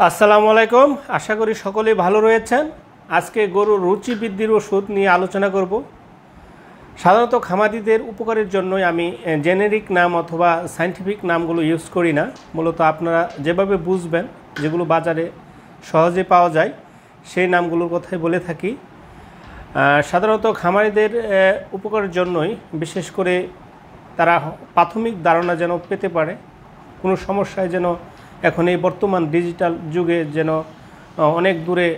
আসসালামু আলাইকুম। আশা করি সকলেই ভালো রয়েছেন। আজকে গরুর রুচি বৃদ্ধির ওষুধ নিয়ে আলোচনা করব। সাধারণত খামারিদের উপকারের জন্যই আমি জেনেরিক নাম অথবা সায়েন্টিফিক নামগুলো ইউজ করি না। মূলত আপনারা যেভাবে বুঝবেন, যেগুলো বাজারে সহজে পাওয়া যায় সেই নামগুলোর কথাই বলে থাকি। সাধারণত খামারিদের উপকারের জন্যই, বিশেষ করে তারা প্রাথমিক ধারণা যেন পেতে পারে, কোনো সমস্যায় যেন এখন এই বর্তমান ডিজিটাল যুগে যেন অনেক দূরে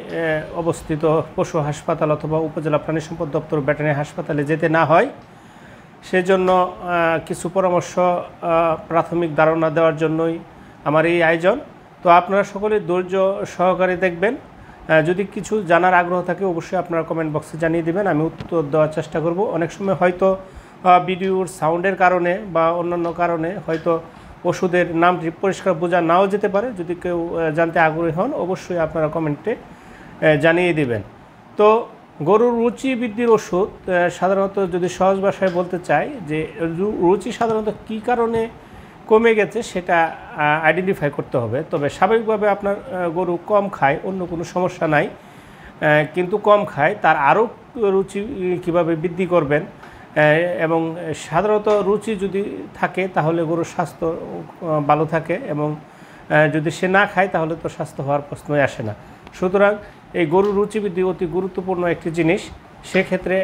অবস্থিত পশু হাসপাতাল অথবা উপজেলা প্রাণী সম্পদ দপ্তর ভেটেরিনারি হাসপাতালে যেতে না হয়, সেজন্য কিছু পরামর্শ প্রাথমিক ধারণা দেওয়ার জন্যই আমার এই আয়োজন। তো আপনারা সকলে ধৈর্য সহকারে দেখবেন। যদি কিছু জানার আগ্রহ থাকে অবশ্যই আপনারা কমেন্ট বক্সে জানিয়ে দেবেন, আমি উত্তর দেওয়ার চেষ্টা করব। অনেক সময় হয়তো ভিডিওর সাউন্ডের কারণে বা অন্যান্য কারণে হয়তো ওষুধের নামটি পরিষ্কার বোঝা নাও যেতে পারে। যদি কেউ জানতে আগ্রহী হন অবশ্যই আপনারা কমেন্টে জানিয়ে দেবেন। তো গরুর রুচি বৃদ্ধির ওষুধ সাধারণত যদি সহজ ভাষায় বলতে চাই যে রুচি সাধারণত কী কারণে কমে গেছে সেটা আইডেন্টিফাই করতে হবে। তবে স্বাভাবিকভাবে আপনার গরু কম খায়, অন্য কোনো সমস্যা নাই, কিন্তু কম খায়, তার আরও রুচি কীভাবে বৃদ্ধি করবেন। এবং সাধারণত রুচি যদি থাকে তাহলে গরুর স্বাস্থ্য ভালো থাকে, এবং যদি সে না খায় তাহলে তো স্বাস্থ্য হওয়ার প্রশ্নই আসে না। সুতরাং এই গরুর রুচি বৃদ্ধি অতি গুরুত্বপূর্ণ একটি জিনিস। সেক্ষেত্রে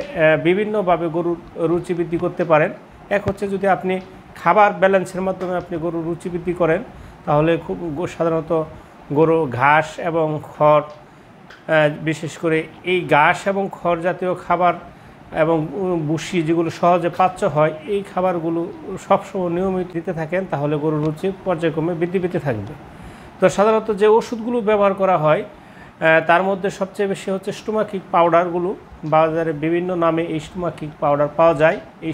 বিভিন্নভাবে গরুর রুচি বৃদ্ধি করতে পারেন। এক হচ্ছে যদি আপনি খাবার ব্যালেন্সের মাধ্যমে আপনি গরুর রুচি বৃদ্ধি করেন তাহলে খুব সাধারণত গরু ঘাস এবং খড়, বিশেষ করে এই ঘাস এবং খড় জাতীয় খাবার এবং ভুসি যেগুলো সহজে পাচ্য হয়, এই খাবারগুলো সবসময় নিয়মিত দিতে থাকেন তাহলে গরুর রুচি পর্যায়ক্রমে বৃদ্ধি পেতে থাকবে। তো সাধারণত যে ওষুধগুলো ব্যবহার করা হয় তার মধ্যে সবচেয়ে বেশি হচ্ছে স্টোমাকিক পাউডারগুলো। বাজারে বিভিন্ন নামে এই স্টোমাকিক পাউডার পাওয়া যায়। এই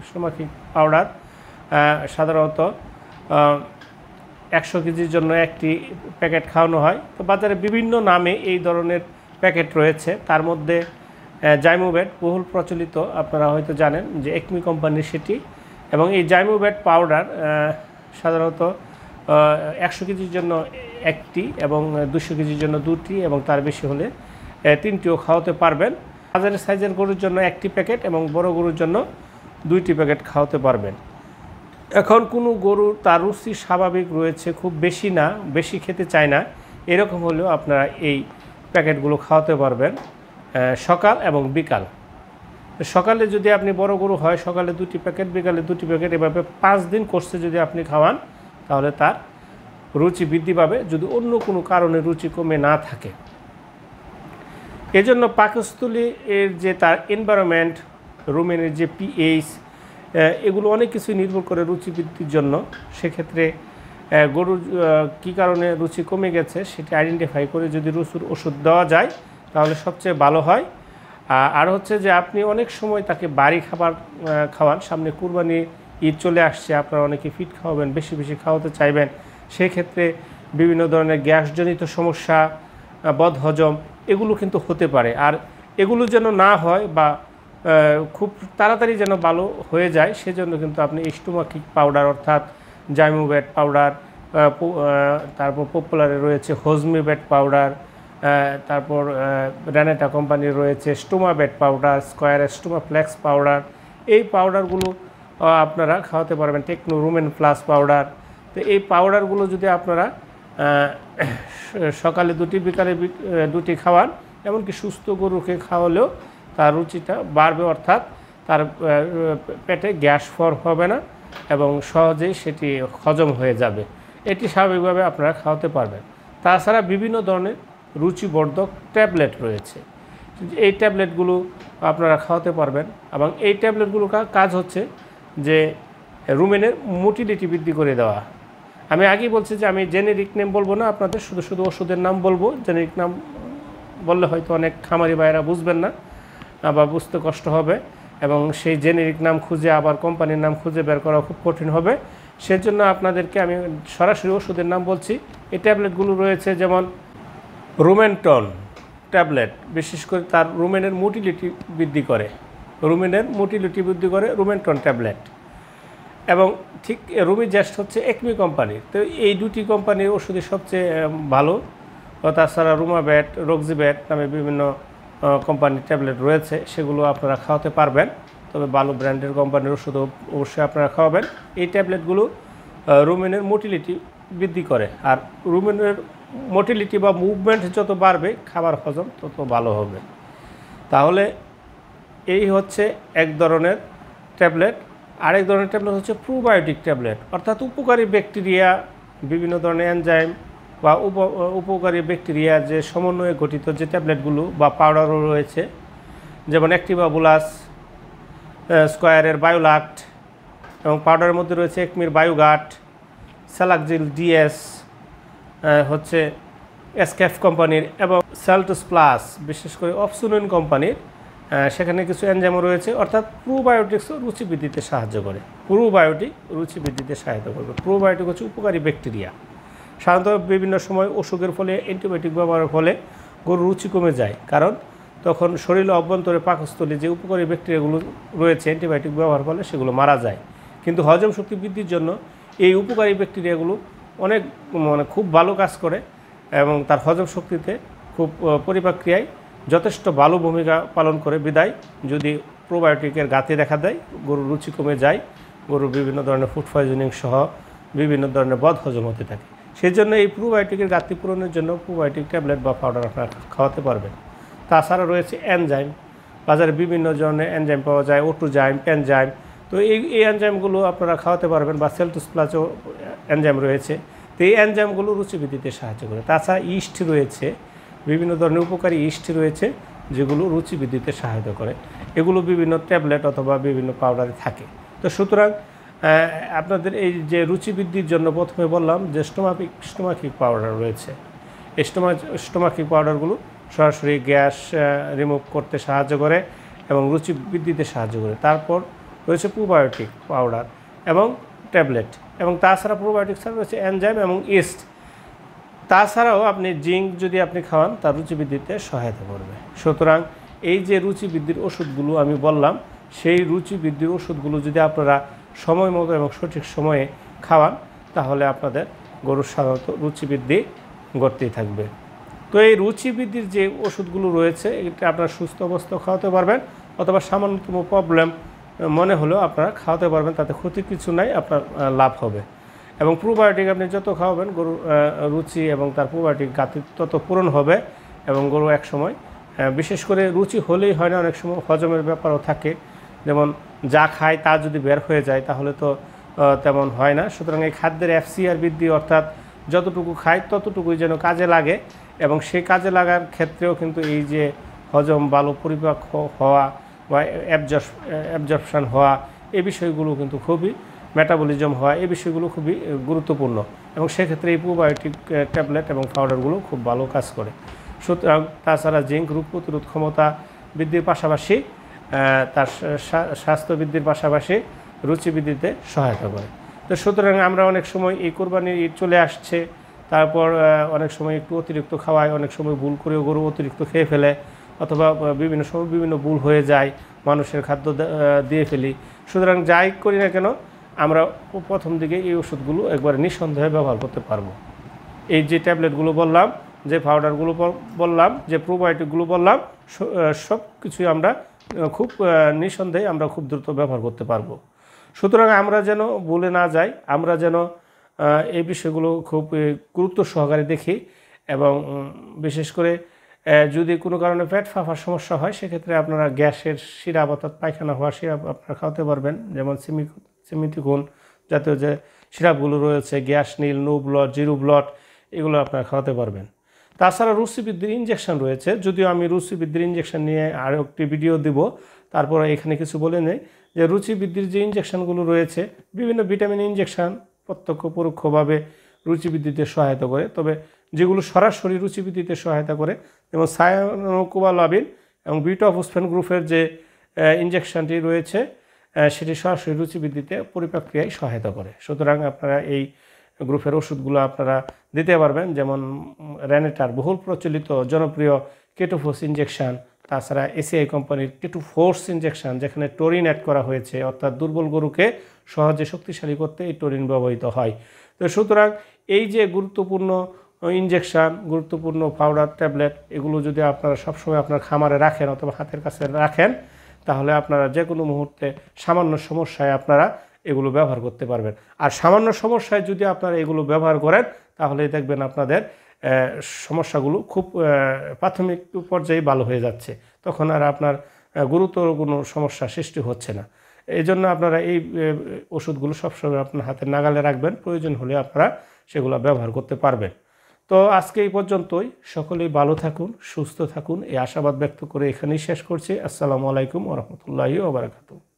স্টোমাকিক পাউডার সাধারণত 100 কেজির জন্য একটি প্যাকেট খাওয়ানো হয়। তো বাজারে বিভিন্ন নামে এই ধরনের প্যাকেট রয়েছে। তার মধ্যে জাইমোভেট বহুল প্রচলিত, আপনারা হয়তো জানেন যে একমি কোম্পানির সেটি। এবং এই জাইমোভেট পাউডার সাধারণত 100 কেজির জন্য একটি এবং 200 কেজির জন্য দুটি এবং তার বেশি হলে তিনটিও খাওয়াতে পারবেন। বাজারের সাইজের গরুর জন্য একটি প্যাকেট এবং বড় গরুর জন্য 2টি প্যাকেট খাওয়াতে পারবেন। এখন কোনো গরু তার রুচি স্বাভাবিক রয়েছে, খুব বেশি না, বেশি খেতে চায় না, এরকম হলেও আপনারা এই প্যাকেটগুলো খাওয়াতে পারবেন সকাল এবং বিকাল। সকালে যদি আপনি বড় গরু হয় সকালে 2টি প্যাকেট, বিকালে 2টি প্যাকেট, এভাবে 5 দিন কোর্সে যদি আপনি খাওয়ান তাহলে তার রুচি বৃদ্ধি পাবে, যদি অন্য কোনো কারণে রুচি কমে না থাকে। এজন্য পাকস্থলী এর যে তার এনভায়রনমেন্ট, রুমেনের যে পিএইচ, এগুলো অনেক কিছু নির্ভর করে রুচি বৃদ্ধির জন্য। সেক্ষেত্রে গরুর কী কারণে রুচি কমে গেছে সেটি আইডেন্টিফাই করে যদি রুচির ওষুধ দেওয়া যায় তাহলে সবচেয়ে ভালো হয়। আর হচ্ছে যে আপনি অনেক সময় তাকে বাড়ি খাবার খাওয়ান, সামনে কুরবানি ঈদ চলে আসছে, আপনারা অনেকে ফিট খাওয়াবেন, বেশি বেশি খাওয়াতে চাইবেন। সেক্ষেত্রে বিভিন্ন ধরনের গ্যাসজনিত সমস্যা, বদহজম, এগুলো কিন্তু হতে পারে। আর এগুলো যেন না হয় বা খুব তাড়াতাড়ি যেন ভালো হয়ে যায় সেজন্য কিন্তু আপনি স্টোমাকিক পাউডার অর্থাৎ জাইমোভেট পাউডার, তারপর পপুলারে রয়েছে হোজমিভেট পাউডার, তারপর রেনেটা কোম্পানির রয়েছে Stomavet powder, Square Stomaflex powder, এই পাউডারগুলো আপনারা খাওয়াতে পারবেন। Techno Rumen Plus powder. তো এই পাউডারগুলো যদি আপনারা সকালে 2টি বিকালে 2টি খাওয়ান, এমনকি সুস্থ গরুকে খাওয়ালেও তার রুচিটা বাড়বে, অর্থাৎ তার পেটে গ্যাস ফর্ম হবে না এবং সহজেই সেটি হজম হয়ে যাবে। এটি স্বাভাবিকভাবে আপনারা খাওয়াতে পারবেন। তাছাড়া বিভিন্ন ধরনের রুচিবর্ধক ট্যাবলেট রয়েছে, এই ট্যাবলেটগুলো আপনারা খাওয়াতে পারবেন। এবং এই ট্যাবলেটগুলোর কাজ হচ্ছে যে রুমেনের মোটিলিটি বৃদ্ধি করে দেওয়া। আমি আগেই বলছি যে আমি জেনেরিক নেম বলবো না, আপনাদের শুধু শুধু ওষুধের নাম বলবো। জেনেরিক নাম বললে হয়তো অনেক খামারি ভাইয়েরা বুঝবেন না বা বুঝতে কষ্ট হবে, এবং সেই জেনেরিক নাম খুঁজে আবার কোম্পানির নাম খুঁজে বের করা খুব কঠিন হবে। সেজন্য আপনাদেরকে আমি সরাসরি ওষুধের নাম বলছি। এই ট্যাবলেটগুলো রয়েছে যেমন রুমেনটন ট্যাবলেট, বিশেষ করে তার রুমেনের মোটিলিটি বৃদ্ধি করে, রুমেনের মোটিলিটি বৃদ্ধি করে রুমেনটন ট্যাবলেট। এবং ঠিক রুমিজেস্ট হচ্ছে একমি কোম্পানির। তো এই দুটি কোম্পানির ওষুধই সবচেয়ে ভালো। তাছাড়া রুমাবেট, রক্সিবেট নামে বিভিন্ন কোম্পানির ট্যাবলেট রয়েছে, সেগুলো আপনারা খাওয়াতে পারবেন। তবে ভালো ব্র্যান্ডের কোম্পানির ওষুধ অবশ্যই আপনারা খাওয়াবেন। এই ট্যাবলেটগুলো রুমেনের মোটিলিটি বৃদ্ধি করে, আর রুমেনের মোটিলিটি বা মুভমেন্ট যত বাড়বে খাবার হজম তত ভালো হবে। তাহলে এই হচ্ছে এক ধরনের ট্যাবলেট। আরেক ধরনের ট্যাবলেট হচ্ছে প্রোবায়োটিক ট্যাবলেট, অর্থাৎ উপকারী ব্যাকটেরিয়া, বিভিন্ন ধরনের এনজাইম বা উপকারী ব্যাকটেরিয়া যে সমন্বয়ে গঠিত যে ট্যাবলেটগুলো বা পাউডারও রয়েছে, যেমন অ্যাক্টিভাবুলাস, স্কয়ারের বায়োলাক্ট, এবং পাউডারের মধ্যে রয়েছে একমির বায়োগাট, স্যালাকজিল ডিএস হচ্ছে এসকেফ কোম্পানির, এবং সেলটোস প্লাস বিশেষ করে অপসুলিন কোম্পানির। সেখানে কিছু এনজাইমও রয়েছে, অর্থাৎ প্রোবায়োটিক্সও রুচি বৃদ্ধিতে সাহায্য করে। প্রোবায়োটিক রুচি বৃদ্ধিতে সহায়তা করবে। প্রোবায়োটিক হচ্ছে উপকারী ব্যাকটেরিয়া। সাধারণত বিভিন্ন সময় অসুখের ফলে অ্যান্টিবায়োটিক ব্যবহারের ফলে গরুর রুচি কমে যায়, কারণ তখন শরীরে অভ্যন্তরে পাকস্থলী যে উপকারী ব্যাকটেরিয়াগুলো রয়েছে অ্যান্টিবায়োটিক ব্যবহার ফলে সেগুলো মারা যায়। কিন্তু হজম শক্তি বৃদ্ধির জন্য এই উপকারী ব্যাকটেরিয়াগুলো অনেক খুব ভালো কাজ করে এবং তার হজম শক্তিতে খুব পরিপাক ক্রিয়ায় যথেষ্ট ভালো ভূমিকা পালন করে। বিদায় যদি প্রোবায়োটিকের ঘাটতি দেখা দেয়, গরুর রুচি কমে যায়, গরুর বিভিন্ন ধরনের ফুড পয়জনিং সহ বিভিন্ন ধরনের বদ হজম হতে থাকে। সেই জন্য এই প্রোবায়োটিকের ঘাটতি পূরণের জন্য প্রোবায়োটিক ট্যাবলেট বা পাউডার আপনারা খাওয়াতে পারবেন। তাছাড়া রয়েছে এনজাইম, বাজারে বিভিন্ন ধরনের এনজাইম পাওয়া যায়, ওটুজাইম, পেনজাইম। তো এই এনজাইমগুলো আপনারা খাওয়াতে পারবেন, বা সেলটোস প্লাসও এনজাইম রয়েছে। তো এই এনজাইমগুলো রুচি বৃদ্ধিতে সাহায্য করে। তাছাড়া ইস্ট রয়েছে, বিভিন্ন ধরনের উপকারী ইস্ট রয়েছে যেগুলো রুচি বৃদ্ধিতে সহায়তা করে। এগুলো বিভিন্ন ট্যাবলেট অথবা বিভিন্ন পাউডারে থাকে। তো সুতরাং আপনাদের এই যে রুচি বৃদ্ধির জন্য প্রথমে বললাম যে স্টোমাকিক পাউডার রয়েছে। স্টোমাকিক পাউডারগুলো সরাসরি গ্যাস রিমুভ করতে সাহায্য করে এবং রুচি বৃদ্ধিতে সাহায্য করে। তারপর রয়েছে প্রোবায়োটিক পাউডার এবং ট্যাবলেট, এবং তাছাড়া প্রোবায়োটিক ছাড়া রয়েছে এনজাইম এবং ইস্ট। তাছাড়াও আপনি জিঙ্ক যদি আপনি খাওয়ান, তার রুচি বৃদ্ধিতে সহায়তা করবে। সুতরাং এই যে রুচি বৃদ্ধির ওষুধগুলো আমি বললাম, সেই রুচি বৃদ্ধির ওষুধগুলো যদি আপনারা সময় মতো এবং সঠিক সময়ে খাওয়ান, তাহলে আপনাদের গরুর সাধারণত রুচি বৃদ্ধি ঘটতেই থাকবে। তো এই রুচি বৃদ্ধির যে ওষুধগুলো রয়েছে, এটা আপনারা সুস্থ অবস্থায় খাওয়াতে পারবেন, অথবা সামান্যতম প্রবলেম মনে হলেও আপনারা খাওয়াতে পারবেন, তাতে ক্ষতি কিছু নাই, আপনার লাভ হবে। এবং প্রোবায়োটিক আপনি যত খাওয়াবেন, গরুর রুচি এবং তার প্রোবায়োটিক ঘাটতি তত পূরণ হবে, এবং গরু এক সময় বিশেষ করে রুচি হলেই হয় না, অনেক সময় হজমের ব্যাপারও থাকে। যেমন যা খায় তা যদি বের হয়ে যায় তাহলে তো তেমন হয় না। সুতরাং এই খাদ্যের এফসিআর বৃদ্ধি, অর্থাৎ যতটুকু খায় ততটুকুই যেন কাজে লাগে, এবং সেই কাজে লাগার ক্ষেত্রেও কিন্তু এই যে হজম ভালো পরিপাক হওয়া বা অ্যাবজর্পশন হওয়া, এই বিষয়গুলো কিন্তু খুবই, মেটাবলিজম হওয়া, এই বিষয়গুলো খুবই গুরুত্বপূর্ণ, এবং সেক্ষেত্রে এই প্রোবায়োটিক ট্যাবলেট এবং পাউডারগুলো খুব ভালো কাজ করে। সুতরাং তাছাড়া জিঙ্ক রোগ প্রতিরোধ ক্ষমতা বৃদ্ধির পাশাপাশি তার স্বাস্থ্য বৃদ্ধির পাশাপাশি রুচি বৃদ্ধিতে সহায়তা করে। তো সুতরাং আমরা অনেক সময় এই কোরবানি ঈদ চলে আসছে, তারপর অনেক সময় একটু অতিরিক্ত খাওয়ায়, অনেক সময় ভুল করেও গরু অতিরিক্ত খেয়ে ফেলে, অথবা বিভিন্ন সময় বিভিন্ন ভুল হয়ে যায়, মানুষের খাদ্য দিয়ে ফেলি। সুতরাং যাই করি না কেন, আমরা প্রথম দিকে এই ওষুধগুলো একবারে নিঃসন্দেহে ব্যবহার করতে পারবো। এই যে ট্যাবলেটগুলো বললাম, যে পাউডারগুলো বললাম, যে প্রোবায়োটিকগুলো বললাম, সব কিছুই আমরা খুব নিঃসন্দেহে আমরা খুব দ্রুত ব্যবহার করতে পারবো। সুতরাং আমরা যেন ভুলে না যাই, আমরা যেন এই বিষয়গুলো খুব গুরুত্ব সহকারে দেখি, এবং বিশেষ করে যদি কোনো কারণে পেট ফাঁপার সমস্যা হয়, সেক্ষেত্রে আপনারা গ্যাসের সিরাপ অর্থাৎ পায়খানা হওয়ার সিরাপ আপনারা খাওয়াতে পারবেন। যেমন সিমিটিকুন জাতীয় যে সিরাপগুলো রয়েছে, গ্যাস নীল, নো ব্লট, জিরো ব্লট, এগুলো আপনারা খাওয়াতে পারবেন। তাছাড়া রুচি বৃদ্ধির ইঞ্জেকশন রয়েছে, যদিও আমি রুচি বৃদ্ধির ইঞ্জেকশন নিয়ে আরও একটি ভিডিও দিব, তারপরে এখানে কিছু বলে নেই যে রুচি বৃদ্ধির যে ইঞ্জেকশনগুলো রয়েছে, বিভিন্ন ভিটামিন ইঞ্জেকশন প্রত্যক্ষ পরোক্ষভাবে রুচি বৃদ্ধিতে সহায়তা করে। তবে যেগুলো সরাসরি রুচি বৃদ্ধিতে সহায়তা করে, যেমন সায়ানোকোবালামিন এবং বিটাফোসফেন গ্রুপের যে ইঞ্জেকশনটি রয়েছে, সেটি সরাসরি রুচি বৃদ্ধিতে পরিপ্রক্রিয়ায় সহায়তা করে। সুতরাং আপনারা এই গ্রুপের ওষুধগুলো আপনারা দিতে পারবেন, যেমন রেনেটার বহুল প্রচলিত জনপ্রিয় কেটোফোস ইঞ্জেকশন, তাছাড়া এসিআই কোম্পানির টিটু ফোর্স ইনজেকশন, যেখানে টোরিন অ্যাড করা হয়েছে, অর্থাৎ দুর্বল গরুকে সহজে শক্তিশালী করতে এই টোরিন ব্যবহৃত হয়। তো সুতরাং এই যে গুরুত্বপূর্ণ ইনজেকশন, গুরুত্বপূর্ণ পাউডার, ট্যাবলেট, এগুলো যদি আপনারা সবসময় আপনার খামারে রাখেন অথবা হাতের কাছে রাখেন, তাহলে আপনারা যে কোনো মুহূর্তে সামান্য সমস্যায় আপনারা এগুলো ব্যবহার করতে পারবেন। আর সামান্য সমস্যায় যদি আপনারা এগুলো ব্যবহার করেন, তাহলে দেখবেন আপনাদের সমস্যাগুলো খুব প্রাথমিক পর্যায়ে ভালো হয়ে যাচ্ছে, তখন আর আপনার গুরুতর কোনো সমস্যা সৃষ্টি হচ্ছে না। এই জন্য আপনারা এই ওষুধগুলো সবসময় আপনার হাতের নাগালে রাখবেন, প্রয়োজন হলে আপনারা সেগুলো ব্যবহার করতে পারবেন। তো আজকে এই পর্যন্তই। সকলেই ভালো থাকুন, সুস্থ থাকুন, এই আশাবাদ ব্যক্ত করে এখানেই শেষ করছি। আসসালামু আলাইকুম ওয়া রাহমাতুল্লাহি ওয়া বারাকাতুহু।